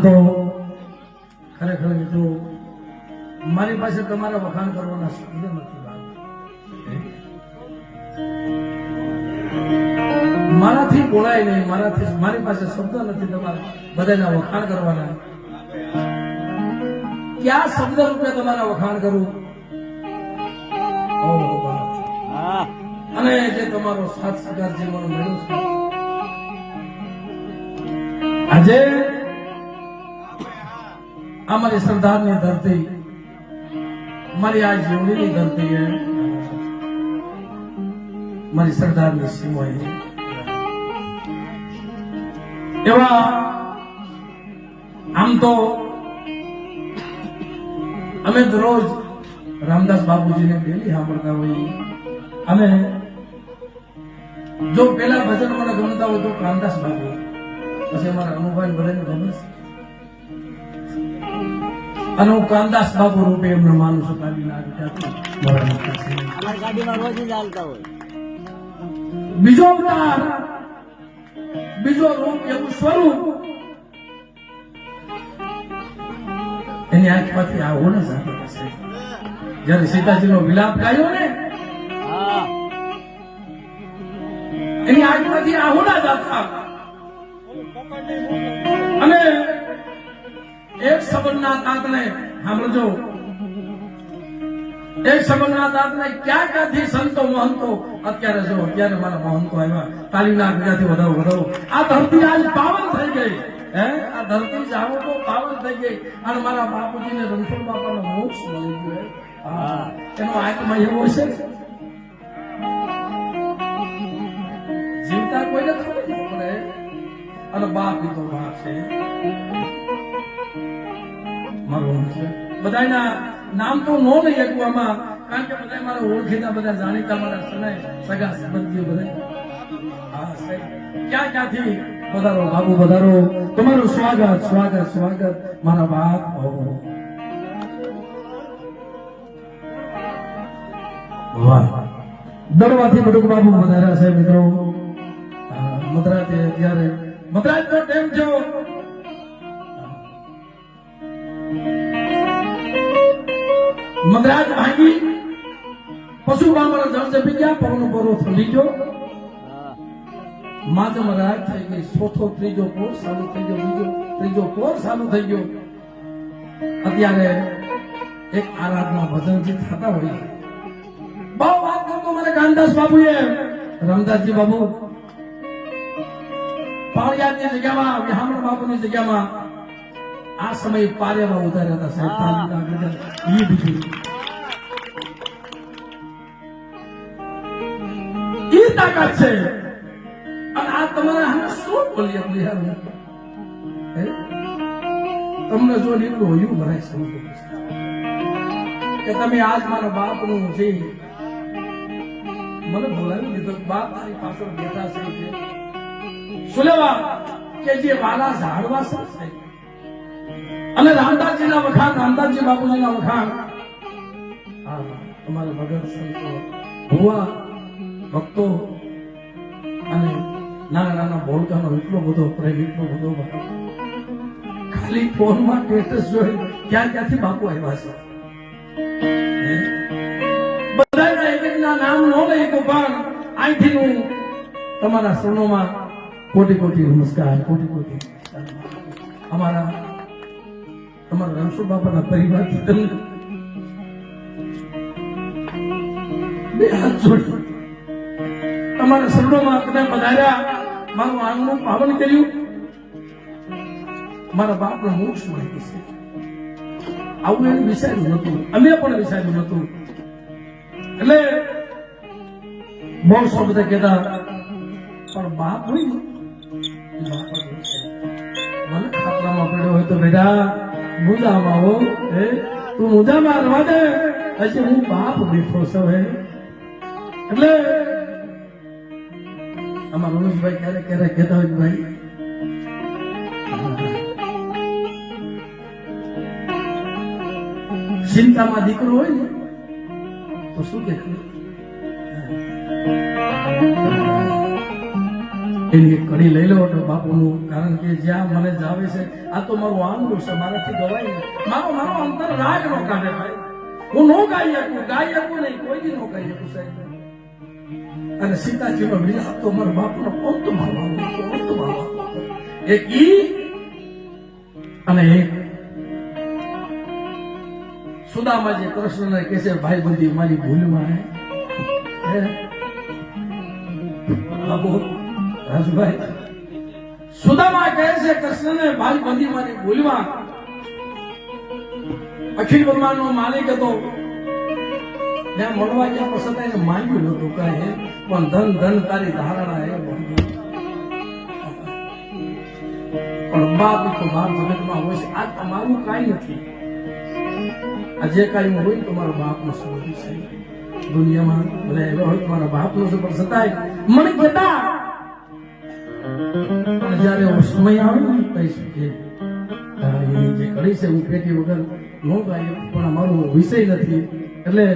તો ખરેખર મિત્રો મારી પાસે તમારા વખાણ કરવાના શબ્દ નથી મારાથી બોલાય નહીં, મારી પાસે શબ્દ નથી તમારા બધાના વખાણ કરવાના. ક્યાં શબ્દ રૂપે તમારા વખાણ કરું? અને જે તમારો સાથ સહકાર જીવવાનો મળ્યો છે આજે અમારી સરદારની ધરતી, મારી આ જીવડીની ધરતી है, મારી સરદારની સીમાએ એવા આમ તો અમે દરરોજ રામદાસ બાપુજીને ડેલી સાંભળતા હોઈએ. અમે જો પેલા ભજન મને ગમતા હોય તો રામદાસ બાપુ, પછી અમારા અનુભાઈ બધાને ગમે છે અને હું કામદાસ બાપુ રૂપે એમને માનું છું. બીજો અવતાર, બીજો રૂપ, એવું સ્વરૂપ એની આંખમાંથી આવો ને સાથે હશે. જયારે સીતાજીનો વિલાપ ગાયો ને એની આંખમાંથી આહોડા જાતા અને એક સબરના તાતને સાંભળજો, એક સબરના તાતને ક્યાં ક્યાંથી સંતો મહંતો અત્યારે જો અત્યારે મારા મહંતો આવ્યા, તાલીના આજ્ઞાથી વધારો આ ધરતી આજ પાવન થઈ ગઈ. આ ધરતી જાવો તો પાવન થઈ ગઈ અને મારા બાપુજીને રણછોડ બાપાનો મોક્ષ મળી ગયો. એનો આત્મા એવો છે જીવતા કોઈને ખબર ન પડે અને બાપ તો બાપ છે. મારું બધાના નામ તો નો નહીં શકું આમાં, કારણ કે બધા મારા ઓળખીતા, બધા જાણીતા, મારા સનાય સગા સંબંધીઓ બધા ક્યાં ક્યાંથી પધારો બાબુ પધારો, તમારું સ્વાગત સ્વાગત સ્વાગત મારા બાપ. દરવાથી બડુક બાબુ પધાર્યા છે મિત્રો. મદ્રાતે અત્યારે મદ્રાજ નો ટાઈમ થયો. મદ્રાજ ભાંગી પશુ બામણ જળ જપી ગયા, પવનો પરો થલી ગયો, માધમ રાત થઈ ગઈ, ચોથો ત્રીજો પોર ચાલુ થઈ ગયો, બીજો ત્રીજો પોર ચાલુ થઈ ગયો. અત્યારે એક આરાધના ભજનજી થતા હોય. બહુ વાત કરતો મને કાનદાસ બાબુએ, રામદાસજી બાબુ પાળિયાદની જગ્યામાં, વિહામણ બાબુની જગ્યામાં આ સમય પારેમાં ઉતાર્યા હતા સાહેબ. એ તાકાત છે અને આ તમારા હામે શું બોલીએ તમને જો નીકળું હોય એવું ભરાય સમજો કે તમે આજ મારા બાપનું છે મને બોલાવી દીધો. બાપ તારી પાછળ બેઠા છે શું લેવા કે જે વાલા ઝાડવા છે અને રામદાસજીના વખાણ, રામદાસજી બાપુજીના વખાણ તમારે ભગત સંતો ભુવા ભક્તો અને નાના નાના ભોળકાનો એટલો બધો પ્રેમ, એટલો બધો ખાલી ફોનમાં સ્ટેટસ જોઈ ક્યાં ક્યાંથી બાપુ આવ્યા છે. બધા એક એકના નામ ન લઈ તો પણ અહીંથી હું તમારા શરણોમાં કોટી કોટી નમસ્કાર, કોટી કોટી અમારા તમારા રણછોડ બાપાના પરિવારથી તમને બે હાથ જોડી તમારા શરણોમાં તમે પધાર્યા, મારું આંગણું પાવન કર્યું, મારા બાપનો મોક્ષ મળી ગયો. આવું એને વિચાર્યું નતું, અમે પણ વિચાર્યું નતું. એટલે બહુ સૌ બધા કહેતા પણ બાપ હોય ને મને ખાતરામાં પડ્યો હોય તો બેટા મુજામાં હો, તું મુજામાં રવા દે, હજી હું બાપ બેઠો છું. એટલે અમારા રમેશભાઈ ક્યારેક ક્યારેક કહેતા હોય ભાઈ ચિંતામાં દીકરો હોય ને તો શું કે એની એક કડી લઈ લો તો બાપુનું, કારણ કે જ્યાં મને જાવે છે આ તો મારું આંગળું છે, મારાથી ગવાય નહીં. મારો અંતર રાગ નો કાઢે ભાઈ. હું નો ગાઈ શકું નહીં, કોઈ દી નો ગાઈ શકું સાહેબ. અને સીતાજીનો વિલાપ તો મારા બાપનો અંત મારવાનો, એક ઈ અને એક સુદામાજી કૃષ્ણને કહે છે ભાઈ બંધી મારી ભૂલમાં હે બાબુ રાજભાઈ. સુદામા કહે છે કૃષ્ણને ભાઈ બંધી મારી ભૂલમાં. અખિલ બ્રહ્માંડ નો માલિક હતો, ત્યાં મળવા ગયા પસંદ એને માંગ્યું નતું કઈ, પણ ધન ધન તારી ધારણા હે. પણ બાપ તો બાપ જગતમાં હોય છે. આ તમારું કાંઈ નથી, આ જે કાંઈ હોય તો મારા બાપનો સંબંધ છે. દુનિયામાં ભલે એવો હોય તો મારા બાપનો છે, પણ છતાંય મને કહેતા પણ જયારે એવો સમય આવે ને કહીશ કે એની જે કડી છે હું પેટી વગર નો ગાય, પણ અમારો વિષય નથી એટલે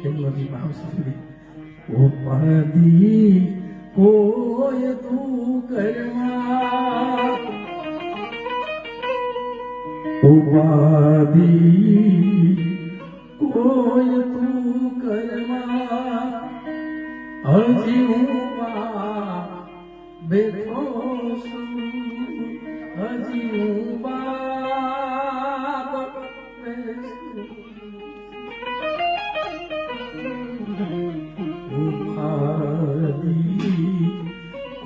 કેટલોથી ભાવ સુધી ઉપાદી કોઈ તું કરમાં, ઉપાદી કોઈ તું કરમાં, હજી હું બેઠો છું, હજી હું બાપ બેઠો.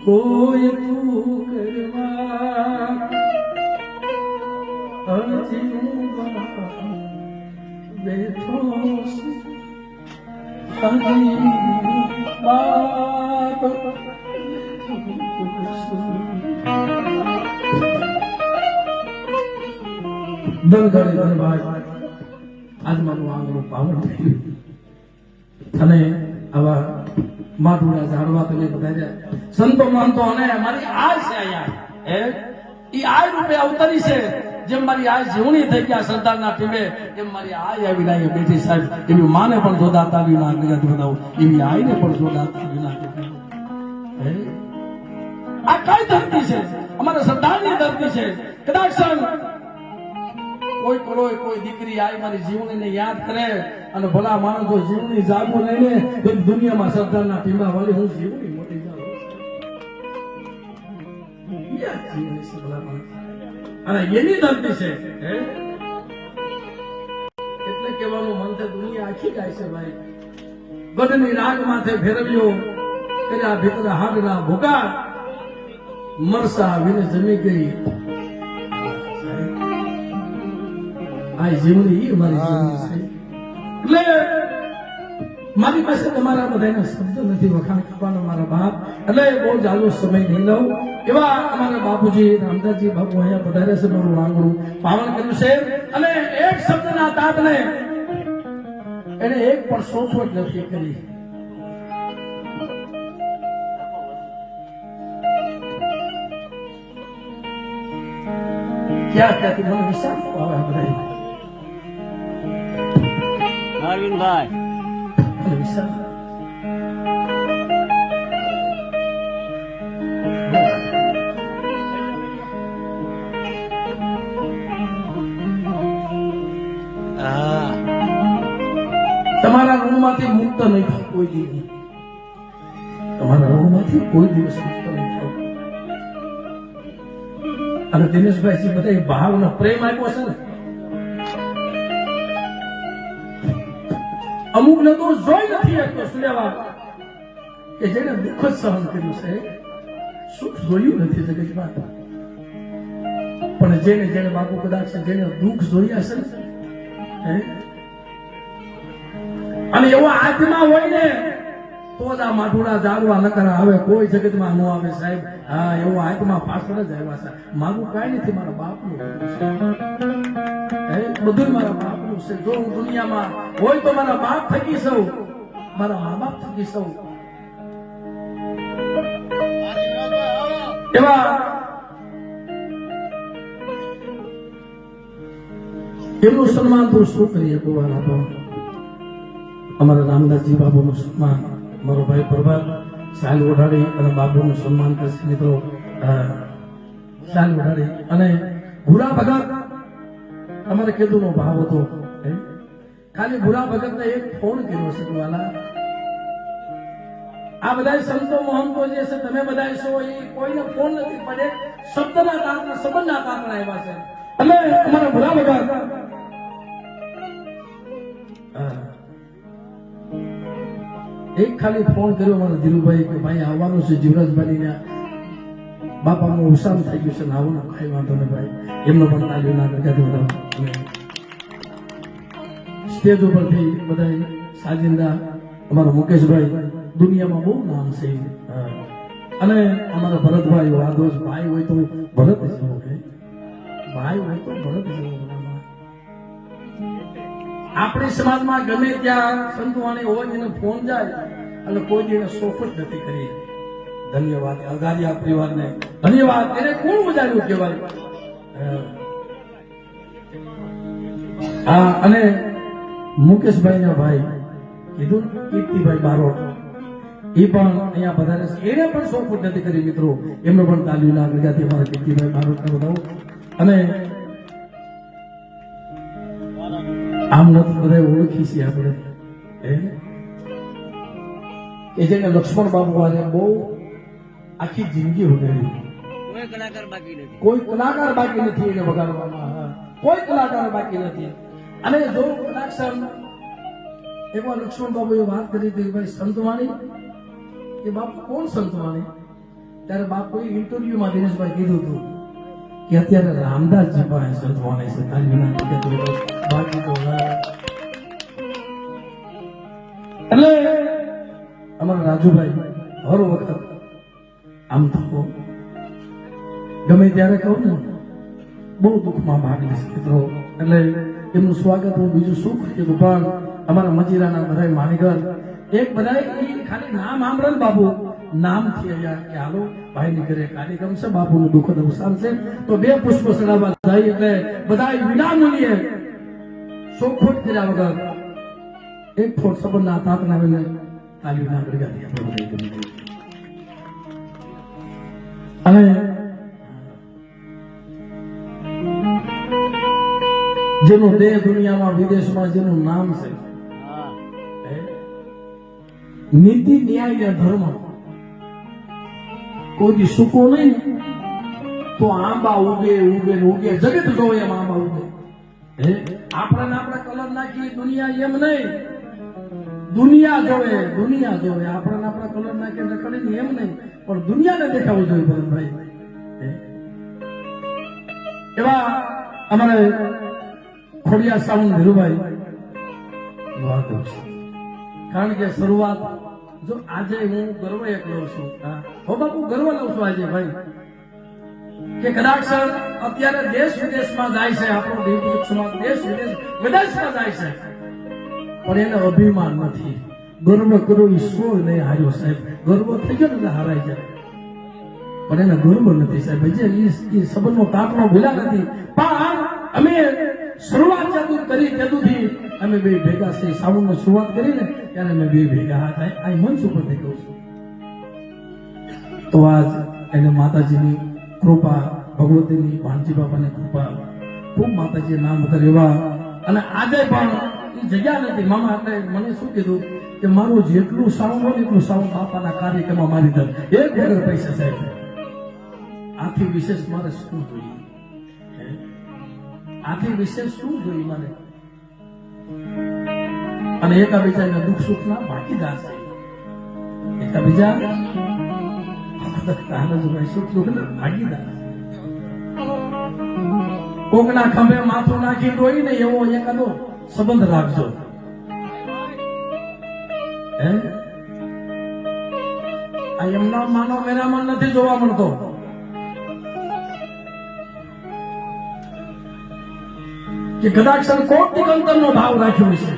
કોઈ તું કરવા હજી હું બેઠો છું, હજી બાપ દલગઢ ભાઈ આજ મારું આંગણું પાવન થયું. અને આવા માધુરા ઝાડવા તમે બધા સંતો મહંતો અને મારી આય છે અહીંયા ઈ આય રૂપે અવતરી છે. જેમ મારી આય જીવણી થઈ ગયા સરદારના ટીમે, એમ મારી આય આવી લાગે બેઠી સાહેબ. એવી માને પણ જોડા તાલી ના ગુજરાતી બતાવું, એવી આયને પણ જોડા તાલી ના. આ કઈ ધરતી છે? અમારા સરદારની ધરતી છે. કદાચ કોઈ દીકરી આય મારી જીવણીને યાદ કરે અને ભલા માણસો જીવની જાગો લઈને દુનિયામાં સરદારના ટીમા વાળી હું જીવની મોટી જાઉં. અને એની ધરતી છે એટલે કહેવાનું મન છે દુનિયા આખી જાય છે ભાઈ. ગઢની રાગ માથે ફેરવ્યો કર્યા ભીતર હાડના ભૂકા, મરસા વિને જમી ગઈ આ જીવની મારી જીવની છે. એટલે મારી પાસે તમારા બધાના શબ્દ નથી વખાણ કરવાનો મારા બાપ, એટલે બહુ જાજો સમય નહીં લઉં. એવા અમારા બાપુજી રામદાસજી બાપુ અહીંયા પધારે છે, મારું આંગણું પાવન કર્યું છે. અને એક શબ્દના તાતને એને એક પણ સોચવટ નથી કરી. ક્યાંથી મને વિચાર આવે બધા અરવિંદભાઈ વિચાર તમારા રૂમમાંથી મુક્ત નહીં થાય કોઈ દિવસ. તમારા રૂમમાંથી કોઈ દિવસ મુક્ત નહીં થાય. અને દિનેશભાઈ બધા ભાવનો પ્રેમ આપ્યો છે ને, અમુક લોકો જોઈ નથી શકતો સુલેવા કે જેને દુઃખ જ સહન કર્યું છે, સુખ જોયું નથી જગતમાં. પણ જેને બાપુ કદાચ જેને દુઃખ જોયા છે ને, અને એવો આત્મા હોય ને તો જ આ માઠુડા જાળવા નકરા આવે, કોઈ જગતમાં ન આવે સાહેબ. હા, એવો આત્મા પાછળ જ આવ્યા છે. મારું કાંઈ નથી, મારા બાપનું બધું મારા બાપનું છે. જો હું દુનિયામાં હોય તો મારા બાપ થકી સૌ, મારા મા બાપ થકી સૌ. એવા એમનું સન્માન તો શું કરીએ ગોવાના ભાવ. અમારા રામદાસજી બાબુનું સન્માન, મારો ભાઈ પ્રભાત સાલ ઓઢાડી અને બાપુનું સન્માન કરશે મિત્રો. સાલ ઓઢાડી અને ભૂરા ભગત અમારે કીધું ભાવ હતો. ખાલી ભૂરા ભગતને એક ફોન કર્યો છે વાલા. આ બધા સંતો મહંતો જે છે તમે બધા છો એ કોઈને ફોન નથી પડે, શબ્દના કારણે સંબંધના કારણે આવ્યા છે. એટલે અમારા ભૂરા ભગત એક ખાલી ફોન કર્યો મારા ધીરુભાઈ કે ભાઈ આવવાનું છે જીવરાજભાઈ બાપાનું અવસાન થઈ ગયું છે ને આવવાનું કઈ વાંધો નહીં ભાઈ. એમનો પણ તાલીમના બધા સ્ટેજ ઉપરથી બધા સાજિંદા અમારા મુકેશભાઈ દુનિયામાં બહુ નામ છે. અને અમારા ભરતભાઈ વાદોજ ભાઈ હોય તો ભરત જેવો કે ભાઈ હોય તો ભરત જેવો. આપણી સમાજમાં ગમે ત્યાં સંતવાણી હોય એને ફોન જાય અને કોઈ એને સોફત નથી કરી. ધન્યવાદ અગારિયા પરિવારને ધન્યવાદ. એને કોણ બજાવ્યું કહેવાય. હા અને મુકેશભાઈ ના ભાઈ કીધું કીર્તિભાઈ બારોટ એ પણ અહીંયા પધારે છે. એને પણ સોફત નથી કરી મિત્રો. એમનો પણ તાલીમના ગળગાથી અમારા કીર્તિભાઈ બારોટને બતાવું. અને આમ નથી બધા ઓળખી છીએ આપણે એ જેને લક્ષ્મણ બાબુ વાળે બહુ આખી જિંદગી વગાડી. કોઈ કલાકાર બાકી નથી. કોઈ કલાકાર બાકી નથી એને વગાડવામાં. કોઈ કલાકાર બાકી નથી. અને જો કલાક્ષર એકવાર લક્ષ્મણ બાબુએ વાત કરી હતી ભાઈ સંતવાણી એ બાપુ કોણ સંતવાણી? ત્યારે બાપુએ ઇન્ટરવ્યુમાં દિનેશભાઈ કીધું હતું કે અત્યારે રામદાસજી પાસે સંતવાણી છે. બાકી તો એટલે અમારા રાજુભાઈ હર વખત આમ થતો ગમે ત્યારે કહું ને બહુ દુઃખમાં ભાગ લેશે મિત્રો. એટલે એમનું સ્વાગત હું બીજું શું કરી હતું. પણ અમારા મજીરાના બધા માણીગર એક બધા ખાલી નામ આમરણ બાબુ નામથી અહીંયા કે હાલો ભાઈની ઘરે કાર્યક્રમ છે, બાપુનું દુઃખદ અવસાન છે તો 2 પુષ્પ ચડાવવા જાય. એટલે બધા વિનામૂલ્યે શોખોટ કર્યા વગર એક ફોટ સંબંધના તાતના આવીને તાલીમના ગળગાથી આપણે બધા અને જેનું દેહ દુનિયામાં વિદેશમાં જેનું નામ છે નીતિ ન્યાય અને ધર્મ કોઈ સુકો નહીં તો આંબા ઉગે ઉગે ને ઉગે. જગત જોવે એમ આંબા ઉગે. આપણા કલર નાખી દુનિયા એમ નહીં. દુનિયા જોવે આપણા કલર નાખી રખડી એમ નહીં પણ દુનિયાને દેખાવું જોઈએ ભરતભાઈ. એવા અમારે ખોડિયા સાવંત ધીરુભાઈ કારણ કે શરૂઆત જો આજે હું ગર્વ એક લઉં છું. હો બાપુ ગર્વ લઉં છું આજે ભાઈ કે કદાચ અત્યારે દેશ વિદેશમાં જાય છે આપણો દેવપુરુષ સમાજ દેશ વિદેશમાં જાય છે પણ એને અભિમાન નથી. ગર્વ કરો ઈશ્વર નહીં હાર્યો સાહેબ. ગર્વ થઈ ગયો ને હારાઈ જાય પણ એને ગર્વ નથી સાહેબ. એ સંબંધનો તાતનો ભૂલા નથી. પણ અમે શરૂઆત કરી ત્યાંથી અમે બે ભેગા છે. સાવનની શરૂઆત કરી ને ત્યારે અમે બે ભેગા હતા. આ મંચ ઉપરથી કહું છું. તો આજ એને માતાજીની કૃપા, ભગવતીની, ભાણજી બાપાની કૃપા, ખૂબ માતાજીએ નામ એવા. અને આજે પણ એ જગ્યા નથી મામા. એટલે મને શું કીધું કે મારું જેટલું સાઉન્ડ હોય એટલું સાઉન્ડ બાપાના કાર્યક્રમમાં મારી દઉં. એક વગર પૈસા સાહેબ. આથી વિશેષ મારે શું જોઈએ? આથી વિશેષ શું જોઈએ મારે? અને એકાબીજાના દુઃખ સુખના ભાગીદાર છે. એકાબીજા સુખ દુઃખના ભાગીદાર. કોકના ખંભે માથું નાખી રોઈ ને એવો એકાદો સંબંધ રાખજો. આ એમના માનો મેરામણ નથી જોવા મળતો. કે કદાચ કોકની અંતરનો ભાવ રાખ્યો છે.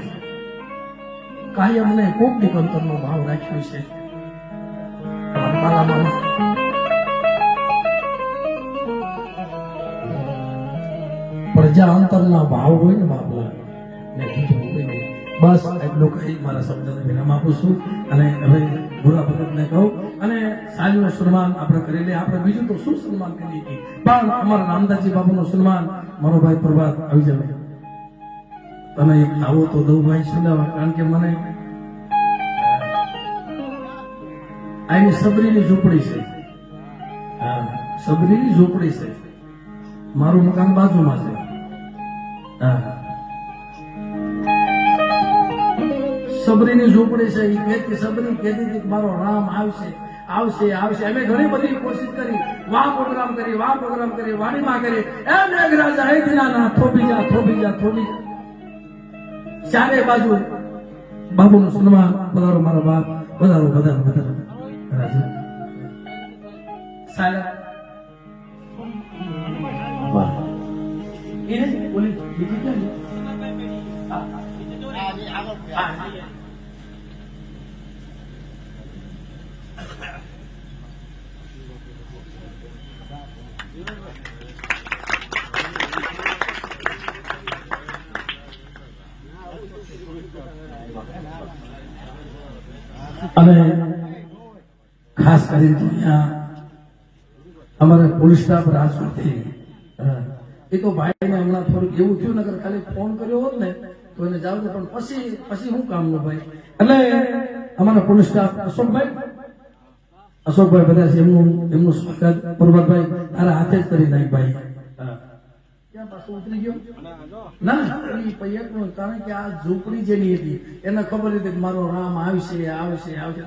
કાયમ ને કોકની અંતરનો ભાવ રાખ્યો છે. પણ જ્યાં અંતરના ભાવ હોય ને બાપલા ને બીજું કોઈ નહીં. બસ એટલું કહી મારા શબ્દને વિરામ આપું છું. અને હવે ભૂરા ભગતને કહું અને સાલીનું સન્માન આપણે કરી લઈએ. આપણે બીજું તો શું સન્માન કરીએ છીએ, પણ અમારા રામદાસજી બાબુનું સન્માન મારો ભાઈ પ્રભાત આવી જાય. તમે આવો તો દઉં ભાઈ સુનાવા, કારણ કે મને આની સબરીની ઝૂંપડી છે. હા, સબરીની ઝૂંપડી છે. મારું મકાન બાજુમાં છે. હા, સબરીની ઝૂંપડી છે. એ કહેતી સબરી કહેતી હતી કે મારો રામ આવશે આવશે આવશે. અમે ઘણી બધી કોશિશ કરી, પ્રોગ્રામ કરી, વાડીમાં કરી. એ મેઘરાજા હે દિનાના થોભી જા થોભી જા થોભી જા. ચારે બાજુ બાબુનું સન્માન. પધારો મારા બાપ, પધારો પધારો પધારો. રાજા સાલા વાહ. એને બોલી બીજી ક્યાં છે? અને ખાસ કરીને તો અહીંયા અમારે પોલીસ સ્ટાફ રાજકોટથી, એ તો ભાઈને હમણાં થોડુંક એવું થયું, નગર ખાલી ફોન કર્યો હોત ને તો એને જાવ દે, પણ પછી શું કામનું ભાઈ. એટલે અમારા પોલીસ સ્ટાફ અશોકભાઈ બધા છે, એમનું સ્વાગત પ્રભાતભાઈ તારા હાથે જ કરી નાખ ભાઈ. ક્યાં પાછું ઉતરી ગયો ના, કારણ કે આ ઝૂંપડી જેની હતી એને ખબર હતી કે મારો રામ આવશે આવશે આવશે.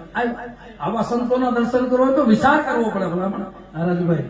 આવા સંતોના દર્શન કરવા તો વિચાર કરવો પડે ભલામણ રાજુભાઈ.